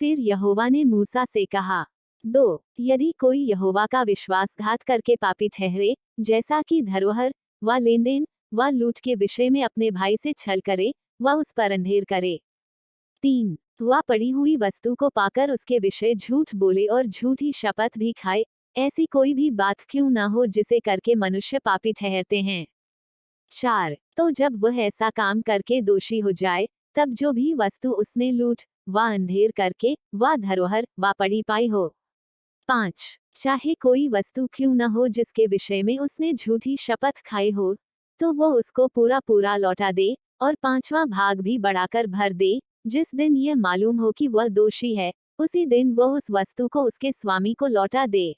फिर यहोवा ने मूसा से कहा, 2 यदि कोई यहोवा का विश्वासघात करके पापी ठहरे, जैसा कि धरोहर व लेन देन व लूट के विषय में अपने भाई से छल करे व उस पर अंधेर करे। 3 वह पड़ी हुई वस्तु को पाकर उसके विषय झूठ बोले और झूठी शपथ भी खाए, ऐसी कोई भी बात क्यों न हो जिसे करके मनुष्य पापी ठहरते हैं। 4 तो जब वह ऐसा काम करके दोषी हो जाए, तब जो भी वस्तु उसने लूट व अंधेर करके व धरोहर व पड़ी पाई हो। 5 चाहे कोई वस्तु क्यों न हो जिसके विषय में उसने झूठी शपथ खाई हो, तो वो उसको पूरा पूरा लौटा दे और 5वां भाग भी बढ़ाकर भर दे। जिस दिन यह मालूम हो कि वह दोषी है, उसी दिन वह उस वस्तु को उसके स्वामी को लौटा दे।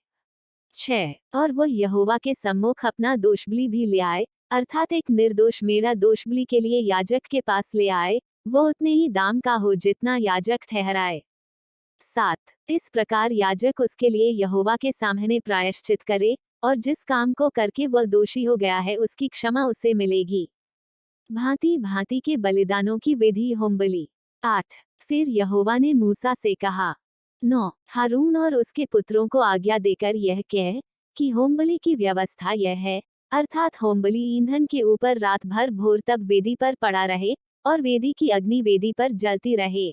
6 और वह यहोवा के सम्मुख अपना दोषबलि भी ले आए, अर्थात एक निर्दोष मेढ़ा दोषबलि के लिए याजक के पास ले आए, वो उतने ही दाम का हो जितना याजक ठहराए। 7 इस प्रकार याजक उसके लिए यहोवा के सामने प्रायश्चित करे, और जिस काम को करके वह दोषी हो गया है उसकी क्षमा उसे मिलेगी। भांति भांति के बलिदानों की विधि होमबलि। 8 फिर यहोवा ने मूसा से कहा, 9 हारून और उसके पुत्रों को आज्ञा देकर यह कह कि होमबलि की व्यवस्था यह है, अर्थात होमबलि ईंधन के ऊपर रात भर भोर तक वेदी पर पड़ा रहे और वेदी की अग्नि वेदी पर जलती रहे।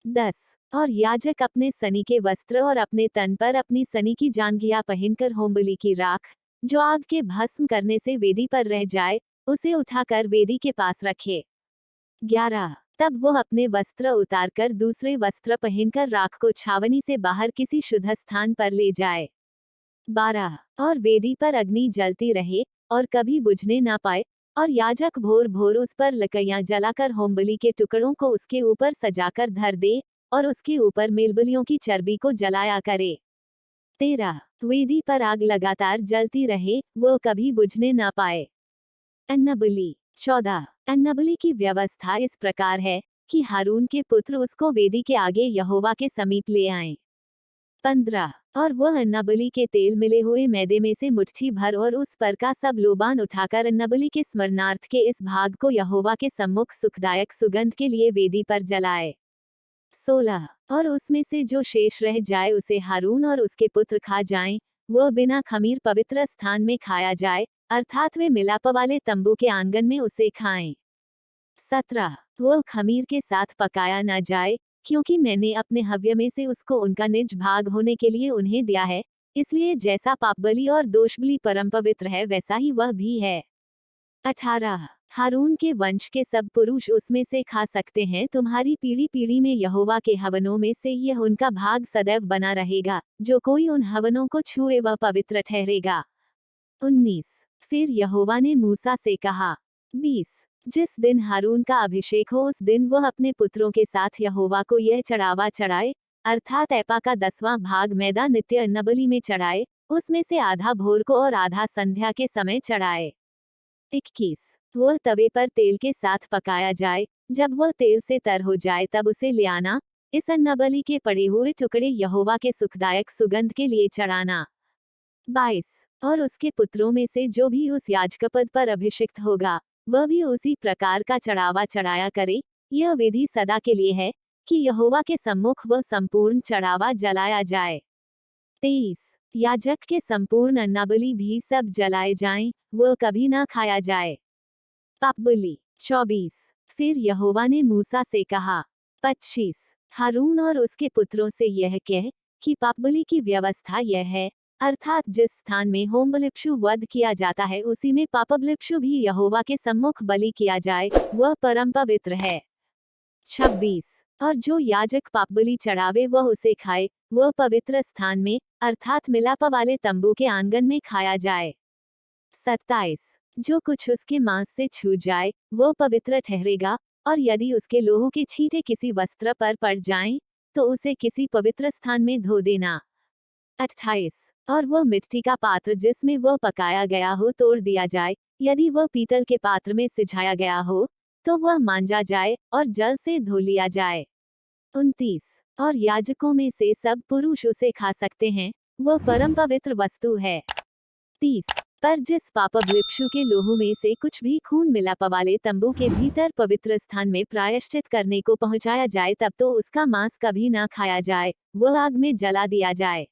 10 और याजक अपने सनी के वस्त्र और अपने तन पर अपनी सनी की जांघिया पहनकर होमबलि की राख, जो आग के भस्म करने से वेदी पर रह जाए, उसे उठाकर वेदी के पास रखे। 11 तब वो अपने वस्त्र उतारकर दूसरे वस्त्र पहनकर राख को छावनी से बाहर किसी शुद्ध स्थान पर ले जाए। 12 और वेदी पर अग्नि जलती रहे और कभी बुझने ना पाए, और याजक भोर भोर उस पर लकड़ियां जलाकर होमबलि के टुकड़ों को उसके ऊपर सजाकर धर दे और उसके ऊपर मेलबलियों की चर्बी को जलाया करे। 13 वेदी पर आग लगातार जलती रहे, वो कभी बुझने ना पाए। अन्नबलि। 14 अन्नबलि की व्यवस्था इस प्रकार है कि हारून के पुत्र उसको वेदी के आगे यहोवा के समीप ले आएं। 15 और वह अन्नबलि के तेल मिले हुए मैदे में से मुट्ठी भर और उस पर का सब लोबान उठाकर अन्नबलि के स्मरणार्थ के इस भाग को यहोवा के सम्मुख सुखदायक सुगंध के लिए वेदी पर जलाए। 16 और उसमें से जो शेष रह जाए उसे हारून और उसके पुत्र खा जाएं, वह बिना खमीर पवित्र स्थान में खाया जाए, अर्थात वे मिलाप वाले तंबू के आंगन में उसे खाएं। 17 वह खमीर के साथ पकाया न जाए, क्योंकि मैंने अपने हव्य में से उसको उनका निज भाग होने के लिए उन्हें दिया है, इसलिए जैसा पापबलि और दोषबलि परम पवित्र है वैसा ही वह भी है। 18 हारून के वंश के सब पुरुष उसमें से खा सकते हैं, तुम्हारी पीढ़ी पीढ़ी में यहोवा के हवनों में से यह उनका भाग सदैव बना रहेगा, जो कोई उन हवनों को छुए वह पवित्र ठहरेगा। 19 फिर यहोवा ने मूसा से कहा, 20 जिस दिन हारून का अभिषेक हो उस दिन वह अपने पुत्रों के साथ यहोवा को यह चढ़ावा चढ़ाए, अर्थात एपा का 10वां भाग मैदा नित्य अन्नबलि में चढ़ाए, उसमें से आधा भोर को और आधा संध्या के समय चढ़ाए। 21 वह तवे पर तेल के साथ पकाया जाए, जब वह तेल से तर हो जाए तब उसे ले आना, इस अन्नबलि के पड़े हुए टुकड़े यहोवा के सुखदायक सुगंध के लिए चढ़ाना। 22 और उसके पुत्रों में से जो भी उस याजकपद पर अभिषिक्त होगा, वह भी उसी प्रकार का चढ़ावा चढ़ाया करे। यह विधि सदा के लिए है कि यहोवा के सम्मुख वह संपूर्ण चढ़ावा जलाया जाए। 23 याजक के संपूर्ण अन्नबलि भी सब जलाए जाएं, वह कभी ना खाया जाए। पापबलि। 24 फिर यहोवा ने मूसा से कहा, 25 हारून और उसके पुत्रों से यह कह कि पापबलि की व्यवस्था यह है, अर्थात जिस स्थान में होमबलिपशु वध किया जाता है उसी में पापबलिपशु भी यहोवा के सम्मुख बलि किया जाए, वह परम पवित्र है। 26 और जो याजक पापबलि चढ़ावे वह उसे खाए, वह पवित्र स्थान में, अर्थात मिलाप वाले तंबू के आंगन में खाया जाए। 27 जो कुछ उसके मांस से छू जाए, वह पवित्र ठहरेगा, और यदि उसके लोहू के छींटे किसी वस्त्र पर पड़ जाएं, तो उसे किसी पवित्र स्थान में धो देना। 28 और वह मिट्टी का पात्र जिसमें वह पकाया गया हो तोड़ दिया जाए, यदि वह पीतल के पात्र में सिझाया गया हो, तो वह मांजा जाए और जल से धो लिया जाए। 29 और याजकों में से सब पुरुष उसे खा सकते हैं, वह परम पवित्र वस्तु है। 30 पर जिस पाप भिक्षु के लोहू में से कुछ भी खून मिला पवाले तंबू के भीतर पवित्र स्थान में प्रायश्चित करने को पहुंचाया जाए, तब तो उसका मांस कभी ना खाया जाए, वो आग में जला दिया जाए।